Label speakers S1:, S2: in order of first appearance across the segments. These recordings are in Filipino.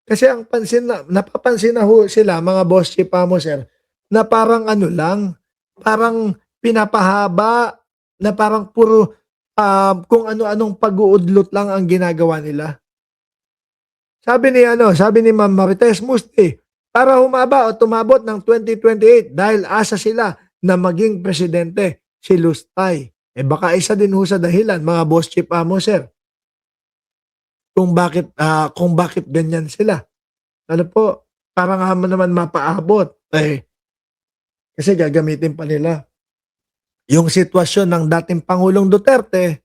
S1: Kasi ang napapansin na ho sila mga boss chief mo sir, na parang ano lang, parang pinapahaba, na parang puro, kung ano-anong pag-uudlot lang ang ginagawa nila. Sabi ni Ma'am Marites Musti, para humaba o tumabot ng 2028 dahil asa sila na maging presidente, si Lustay. Eh baka isa din ho sa dahilan mga boss chief mo sir, kung bakit ganyan sila. Ano po, para nga naman mapaabot, eh, kasi gagamitin pa nila yung sitwasyon ng dating Pangulong Duterte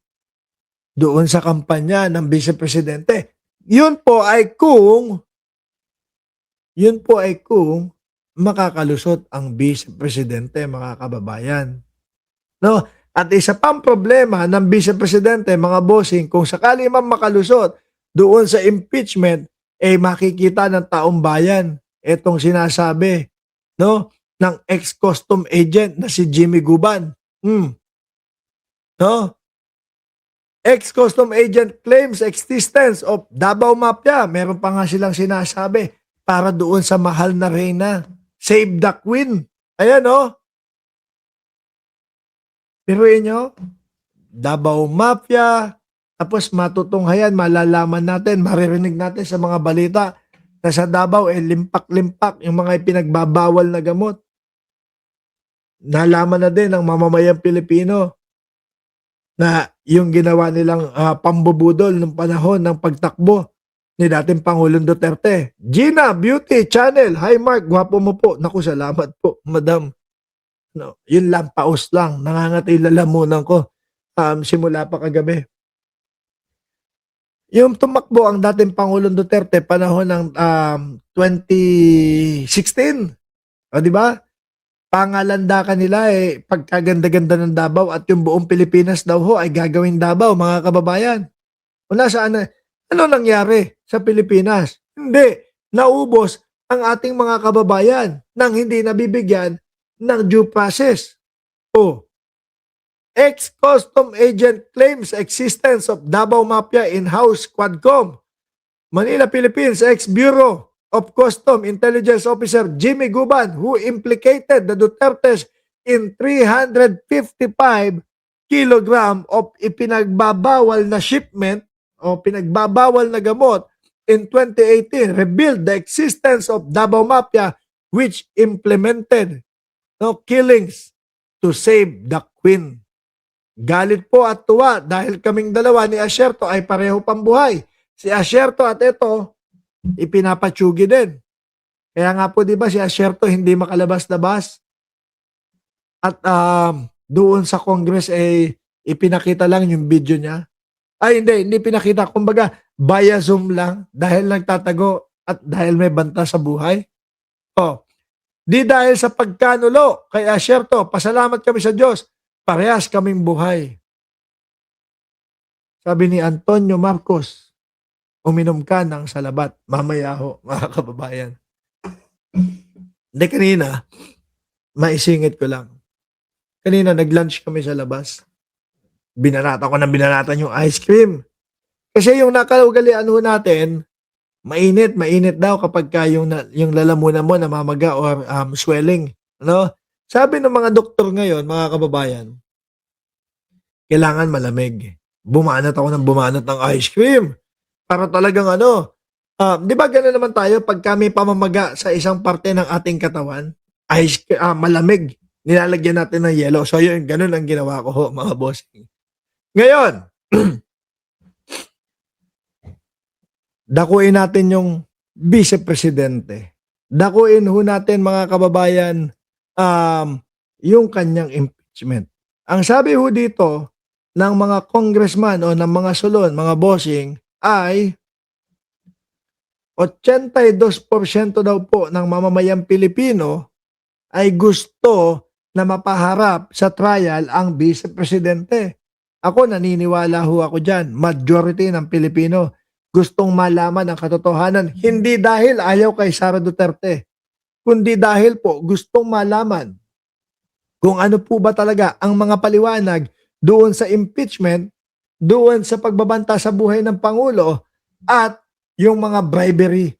S1: doon sa kampanya ng Vice Presidente. Yun po ay kung makakalusot ang Vice Presidente, mga kababayan. No? At isa pang problema ng Vice Presidente, mga bossing, kung sakali man makalusot doon sa impeachment, eh makikita ng taong bayan itong sinasabi, no, ng ex-custom agent na si Jimmy Guban. No? Ex-custom agent claims existence of Davao Mafia. Meron pa nga silang sinasabi para doon sa mahal na reyna. Save the Queen. Ayan, no? Piruin nyo, Davao Mafia, tapos matutunghayan, malalaman natin, maririnig natin sa mga balita na sa Davao, limpak-limpak yung mga ipinagbabawal na gamot. Nalaman na din ng mamamayang Pilipino na yung ginawa nilang pambubudol ng panahon ng pagtakbo ni dating Pangulong Duterte. Gina Beauty Channel, hi Mark, gwapo mo po. Naku, salamat po, madam. No, yun lang, paus lang. Nangangati lalamunan ko simula pa kagabi. Yung tumakbo ang dating Pangulong Duterte panahon ng 2016. O di ba? Pangalandakan nila pagkaganda-ganda ng Davao at yung buong Pilipinas daw ho ay gagawin Davao, mga kababayan. O nasaan na? Ano nangyari sa Pilipinas? Hindi. Naubos ang ating mga kababayan nang hindi nabibigyan ng due process. O, ex-custom agent claims existence of Davao Mafia in-house Quadcom. Manila, Philippines, ex-Bureau of Custom Intelligence Officer Jimmy Guban, who implicated the Dutertes in 355 kilogram of ipinagbabawal na shipment o pinagbabawal na gamot in 2018, revealed the existence of Davao Mafia which implemented killings to save the Queen. Galit po at tuwa dahil kaming dalawa ni Asierto ay pareho pang buhay. Si Asierto at ito, ipinapatsugi din. Kaya nga po, di ba, si Asierto hindi makalabas-labas. At doon sa Congress ipinakita lang yung video niya. Ay, hindi pinakita. Kumbaga, via Zoom lang dahil nagtatago at dahil may banta sa buhay. O, di dahil sa pagkanulo kay Asierto, pasalamat kami sa Diyos. Parehas kaming buhay. Sabi ni Antonio Marcos, uminom ka ng salabat. Mamaya ho, mga kababayan. Hindi, kanina, maisingit ko lang. Kanina, nag-lunch kami sa labas. Binanatan yung ice cream. Kasi yung nakaugalian ho natin, mainit daw kapag yung lalamunan mo namamaga or swelling. Ano? Sabi ng mga doktor ngayon, mga kababayan, kailangan malamig. Bumanat ako ng ice cream. Para talagang di ba gano'n naman tayo pag kami pamamaga sa isang parte ng ating katawan, malamig, nilalagyan natin ng yelo. So yun, gano'n ang ginawa ko ho, mga boss. Ngayon, dakuin natin yung Vice Presidente. Dakuin ho natin, mga kababayan, yung kanyang impeachment. Ang sabi ho dito ng mga congressman o ng mga sulon, mga bossing, ay 82% daw po ng mamamayang Pilipino ay gusto na mapaharap sa trial ang Vice Presidente. Ako, naniniwala ho ako dyan. Majority ng Pilipino gustong malaman ang katotohanan. Hindi dahil ayaw kay Sara Duterte, kundi dahil po gustong malaman kung ano po ba talaga ang mga paliwanag doon sa impeachment, doon sa pagbabanta sa buhay ng Pangulo, at yung mga bribery